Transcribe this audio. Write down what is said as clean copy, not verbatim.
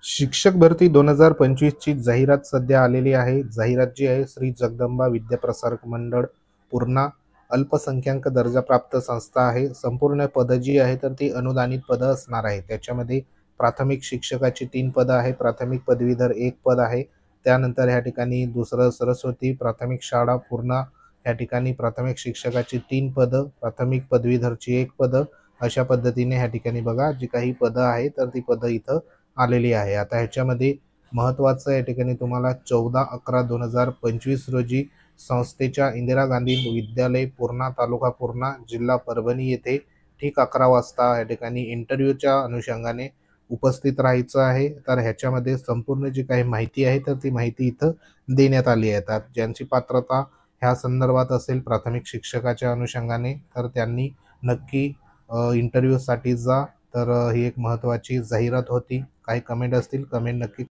शिक्षक भरती 2025 ची जाहिरात सध्या आलेली आहे. जाहिरात जी आहे श्री जगदंबा विद्याप्रसारक मंडळ पूर्णा अल्पसंख्याक दर्जाप्राप्त संस्था आहे. संपूर्ण पदं जी आहे तर ती अनुदानित पदं असणार आहे. त्याच्यामध्ये प्राथमिक शिक्षकाची 3 पदं आहे. प्राथमिक पदवीधर 1 पद आहे. त्यानंतर ह्या ठिकाणी दुसरं सरस्वती प्राथमिक शाळा पूर्णा या ठिकाणी प्राथमिक शिक्षकाची 3 पदं, प्राथमिक पदवीधरची 1 पदं अशा पद्धतीने ह्या ठिकाणी बघा जी काही पदं आहेत तर ती पदं इथं आलेली आहे. आता ह्याच्यामध्ये महत्त्वाचं या ठिकाणी तुम्हाला 14/11/2025 रोजी संस्थेच्या इंदिरा गांधी विद्यालय पूर्णा तालुका पूर्णा जिल्हा परभणी येथे ठीक 11 वाजता या ठिकाणी इंटरव्ह्यूच्या अनुषंगाने उपस्थित राहायचं आहे. तर ह्याच्यामध्ये संपूर्ण जी काही माहिती आहे तर ती माहिती इथं देण्यात आली आहे. तर ज्यांची पात्रता ह्या संदर्भात असेल प्राथमिक शिक्षकाच्या अनुषंगाने तर त्यांनी नक्की इंटरव्ह्यूसाठी जा. तर ही एक महत्त्वाची जाहिरात होती. काही कमेंट असतील कमेंट नक्की